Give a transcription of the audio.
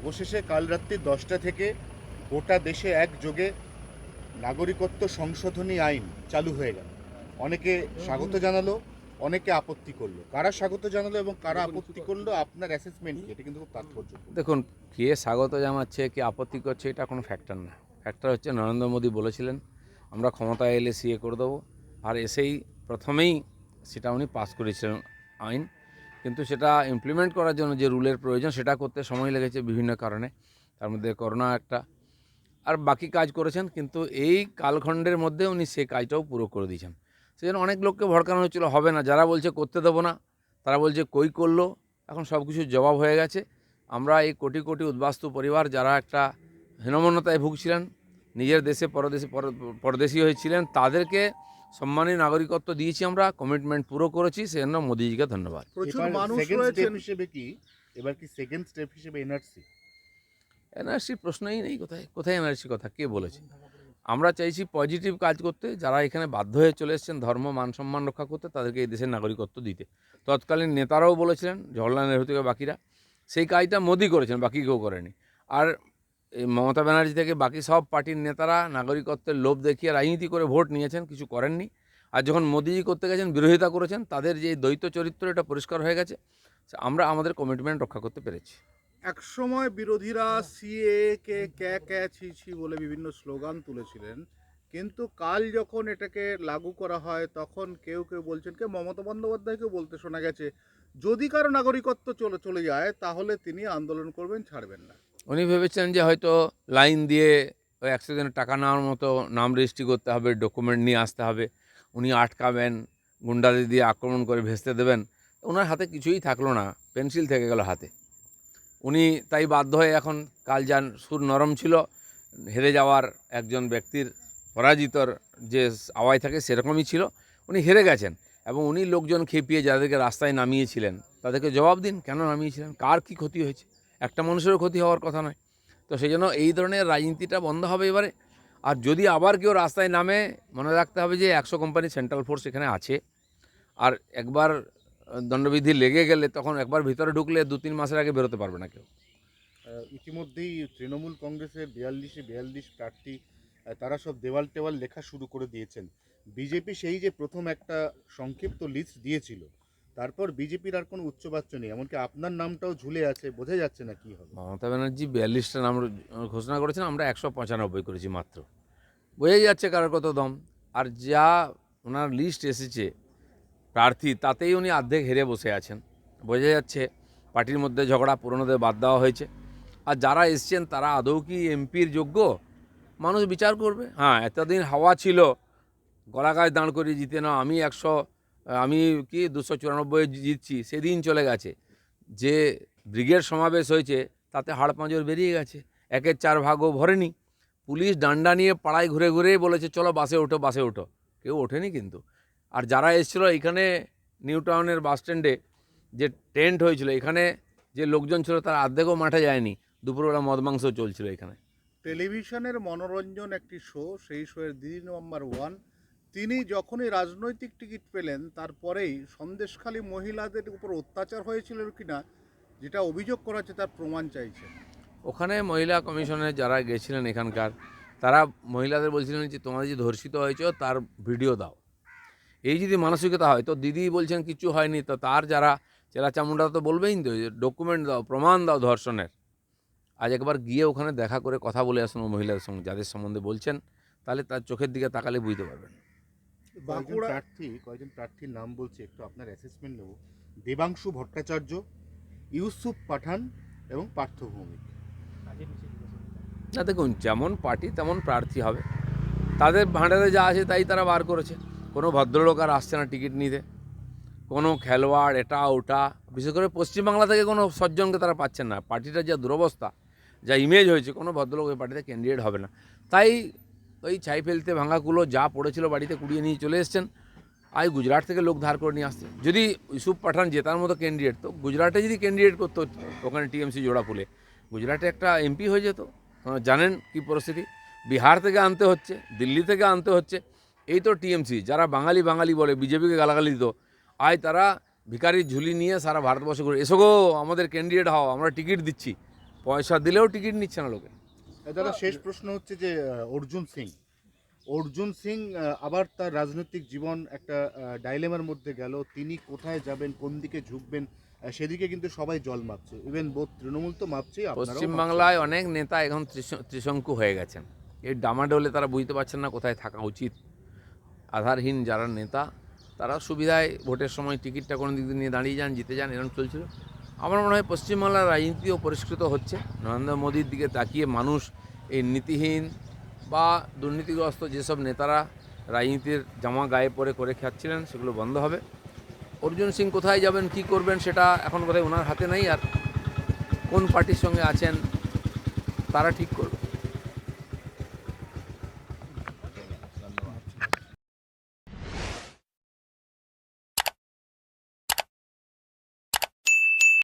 অবশেষে কাল রাত্রি 10টা থেকে গোটা দেশে একযোগে নাগরিকত্ব সংশোধনী আইন চালু হয়ে গেল। অনেকে স্বাগত জানালো, অনেকে আপত্তি করলো। কারা স্বাগত জানালো এবং কারা আপত্তি করলো, আপনার অ্যাসেসমেন্ট কি? এটা কিন্তু খুব তাৎপর্যপূর্ণ। দেখুন, কে স্বাগত জানাচ্ছে কে আপত্তি করছে এটা কোনো ফ্যাক্টর না। ফ্যাক্টর হচ্ছে নরেন্দ্র মোদী বলেছিলেন আমরা ক্ষমতায় এলে সিএ করে দেবো, আর এসেই প্রথমেই সেটা উনি পাস করেছিলেন আইন। কিন্তু সেটা ইমপ্লিমেন্ট করার জন্য যে রুলের প্রয়োজন সেটা করতে সময় লেগেছে বিভিন্ন কারণে, তার মধ্যে করোনা একটা, আর বাকি কাজ করেছেন। কিন্তু এই কালখণ্ডের মধ্যে উনি সেই কাজটাও পুরো করে দিয়েছেন। সেই জন্য অনেক লোককে ভড়কানো হচ্ছিল হবে না, যারা বলছে করতে দেবো না তারা বলছে কই করলো। এখন সব কিছুর জবাব হয়ে গেছে। আমরা এই কোটি কোটি উদ্বাস্তু পরিবার যারা একটা হীনমন্যতায় ভুগছিলেন, নিজের দেশে পরদেশী হয়েছিলেন, তাদেরকে সম্মানী নাগরিকত্ব দিয়েছি, আমরা কমিটমেন্ট পুরো করেছি। সেজন্য মোদিজিকে ধন্যবাদ। প্রচুর এবার মানুষ সেকেন্ড রয়েছেন। স্টেপ হিসেবে কি, এবার কি সেকেন্ড স্টেপ হিসেবে এনআরসি? এনআরসির প্রশ্নই নেই। কোথায় কোথায় এনআরসির কথা কে বলেছে? আমরা চাইছি পজিটিভ কাজ করতে, যারা এখানে বাধ্য হয়ে চলে এসেছেন ধর্ম মান সম্মান রক্ষা করতে, তাদেরকে এই দেশের নাগরিকত্ব দিতে। তৎকালীন নেতারাও বলেছিলেন, জওহরলাল নেহরু থেকে বাকিরা, সেই কাজটা মোদি করেছেন, বাকি কেউ করেনি। আর এই মমতা ব্যানার্জি থেকে বাকি সব পার্টির নেতারা নাগরিকত্বের লোভ দেখিয়ে রাজনীতি করে ভোট নিয়েছেন, কিছু করেননি। আর যখন মোদিজি করতে গেছেন বিরোধিতা করেছেন, তাদের যে দ্বৈত চরিত্র এটা পরিষ্কার হয়ে গেছে। আমরা আমাদের কমিটমেন্ট রক্ষা করতে পেরেছি। একসময় বিরোধীরা সিএ কে ক্যা ক্যা ছি ছি বলে বিভিন্ন স্লোগান তুলেছিলেন, কিন্তু কাল যখন এটাকে লাগু করা হয় তখন কেউ কেউ বলছেন, কে মমতা বন্দ্যোপাধ্যায়কে বলতে শোনা গেছে যদি কারো নাগরিকত্ব চলে যায় তাহলে তিনি আন্দোলন করবেন, ছাড়বেন না। উনি ভেবেছেন যে হয়তো লাইন দিয়ে ওই 100 জনের টাকা নেওয়ার মতো নাম রেজিস্ট্রি করতে হবে, ডকুমেন্ট নিয়ে আসতে হবে, উনি আটকাবেন, গুন্ডাদের দিয়ে আক্রমণ করে ভেস্তে দেবেন। ওনার হাতে কিছুই থাকলো না, পেন্সিল থেকে গেল হাতে। উনি তাই বাধ্য হয়ে এখন, কাল যান সুর নরম ছিল, হেরে যাওয়ার একজন ব্যক্তির পরাজিতর যে আওয়াজ থাকে সেরকমই ছিল। উনি হেরে গেছেন এবং উনি লোকজন খেপিয়ে যাদেরকে রাস্তায় নামিয়েছিলেন তাদেরকে জবাব দিন, কেন নামিয়েছিলেন, কার কী ক্ষতি হয়েছে? একটা মানুষেরও ক্ষতি হওয়ার কথা নয়। তো সেই জন্য এই ধরনের রাজনীতিটা বন্ধ হবে এবারে। আর যদি আবার কেউ রাস্তায় নামে, মনে রাখতে হবে যে 100 কোম্পানি সেন্ট্রাল ফোর্স এখানে আছে। আর একবার দণ্ডবিধি লেগে গেলে তখন একবার ভিতরে ঢুকলে 2-3 মাসের আগে বেরোতে পারবে না কেউ। ইতিমধ্যেই তৃণমূল কংগ্রেসের 42 প্রার্থী তারা সব দেওয়াল টেওয়াল লেখা শুরু করে দিয়েছেন। বিজেপি সেই যে প্রথম একটা সংক্ষিপ্ত লিস্ট দিয়েছিল, তারপর বিজেপির আর কোনো উচ্চবাচ্য নেই, এমনকি আপনার নামটাও ঝুলে আছে, বোঝা যাচ্ছে না কি হবে। মমতা ব্যানার্জি 42টা নাম ঘোষণা করেছেন, আমরা 195 করেছি মাত্র। বোঝাই যাচ্ছে কারোর কত দম। আর যা ওনার লিস্ট এসেছে প্রার্থী, তাতেই উনি অর্ধেক হেরে বসে আছেন। বোঝা যাচ্ছে পার্টির মধ্যে ঝগড়া, পুরনোদের বাদ দেওয়া হয়েছে। আর যারা এসছেন তারা আদৌ কি এমপির যোগ্য, মানুষ বিচার করবে। হ্যাঁ, এতদিন হাওয়া ছিল গলা গায়ে দাঁড় করিয়ে জিতে না, আমি কি 294 জিতছি, সেদিন চলে গেছে। যে ব্রিগেড সমাবেশ হয়েছে তাতে হাড় পাঁজর বেরিয়ে গেছে, 1/4 ভাগও ভরেনি। পুলিশ ডান্ডা নিয়ে পাড়ায় ঘুরে ঘুরেই বলেছে চলো বাসে ওঠো, বাসে ওঠো, কেউ ওঠেনি কিন্তু। আর যারা এসেছিল এখানে নিউ টাউনের বাস স্ট্যান্ডে যে টেন্ট হয়েছিল, এখানে যে লোকজন ছিল তার অর্ধেকও মাঠে যায়নি, দুপুরবেলা মদ মাংস চলছিল এখানে। টেলিভিশনের মনোরঞ্জন একটি শো, সেই শোয়ের দিদি নম্বর 1, তিনি যখনই রাজনৈতিক টিকিট পেলেন তারপরেই সন্দেশখালী মহিলাদের উপর অত্যাচার হয়েছিল কিনা যেটা অভিযোগ করা হচ্ছে তার প্রমাণ চাইছে। ওখানে মহিলা কমিশনে যারা গেছিলেন এখানকার, তারা মহিলাদের বলছিলেন যে তোমাদের যে ধর্ষিত হয়েছে তার ভিডিও দাও। এই যদি মানসিকতা হয় তো দিদি বলছেন কিছু হয়নি, তো তার যারা চেলা চামুন্ডা তো বলবেই তো ডকুমেন্ট দাও, প্রমাণ দাও ধর্ষণের। আজ একবার গিয়ে ওখানে দেখা করে কথা বলে আসুন ওই মহিলাদের সঙ্গে যাদের সম্বন্ধে বলছেন, তাহলে তার চোখের দিকে তাকালে বুঝতে পারবেন। কয়েকজন প্রার্থীর নাম বলছি, একটু আপনার অ্যাসেসমেন্ট নেব। দেবাংশু ভট্টাচার্য, ইউসুফ পাঠান এবং পার্থ ভৌমিক। না দেখুন, যেমন পার্টি তেমন প্রার্থী হবে, তাদের ভাঁড়ারে যা আছে তাই তারা বার করেছে। কোনো ভদ্রলোক আর আসছে না টিকিট নিতে, কোনো খেলোয়াড় এটা ওটা, বিশেষ করে পশ্চিমবাংলা থেকে কোনো সজ্জনকে তারা পাচ্ছেন না। পার্টিটার যা দুরবস্থা, যা ইমেজ হয়েছে, কোনো ভদ্রলোক ওই পার্টিতে ক্যান্ডিডেট হবে না। তাই ওই ছাই ফেলতে ভাঙাগুলো যা পড়েছিল বাড়িতে কুড়িয়ে নিয়ে চলে এসছেন। আজ গুজরাট থেকে লোক ধার করে নিয়ে আসছে। যদি ইউসুফ পাঠান জেতার মতো ক্যান্ডিডেট, তো গুজরাটে যদি ক্যান্ডিডেট করতো, ওখানে টিএমসি জোড়া ফুলে গুজরাটে একটা এমপি হয়ে যেত। জানেন কি পরিস্থিতি, বিহার থেকে আনতে হচ্ছে, দিল্লি থেকে আনতে হচ্ছে। এই তো টিএমসি, যারা বাঙালি বাঙালি বলে বিজেপিকে গালাগালি দিত, আজ তারা ভিখারির ঝুলি নিয়ে সারা ভারতবর্ষ ঘুরে, এসো গো আমাদের ক্যান্ডিডেট হও, আমরা টিকিট দিচ্ছি। পয়সা দিলেও টিকিট নিচ্ছে না লোকে। দাদা শেষ প্রশ্ন হচ্ছে যে অর্জুন সিং আবার তার রাজনৈতিক জীবন একটা ডাইলেমার মধ্যে গেল। তিনি কোথায় যাবেন, কোন দিকে ঝুঁকবেন, সেদিকে কিন্তু সবাই জল মাপছে। ইভেন বোধ তৃণমূল তো মাপছে, পশ্চিমবাংলায় অনেক নেতা এখন ত্রিশঙ্কু হয়ে গেছেন। এই ডামাডোলে তারা বুঝতে পারছেন না কোথায় থাকা উচিত। আধারহীন যারা নেতা তারা সুবিধায় ভোটের সময় টিকিটটা কোনো দিক দিয়ে নিয়ে দাঁড়িয়ে যান, জিতে যান, এরকম চলছিল। আমার মনে হয় পশ্চিমবাংলার রাজনীতিও পরিষ্কৃত হচ্ছে। নরেন্দ্র মোদীর দিকে তাকিয়ে মানুষ এই নীতিহীন বা দুর্নীতিগ্রস্ত যেসব নেতারা রাজনীতির জামা গায়ে পরে করে খাচ্ছিলেন সেগুলো বন্ধ হবে। অর্জুন সিং কোথায় যাবেন, কি করবেন, সেটা এখন বোধহয় ওনার হাতে নেই। আর কোন পার্টির সঙ্গে আছেন তারা ঠিক করবে।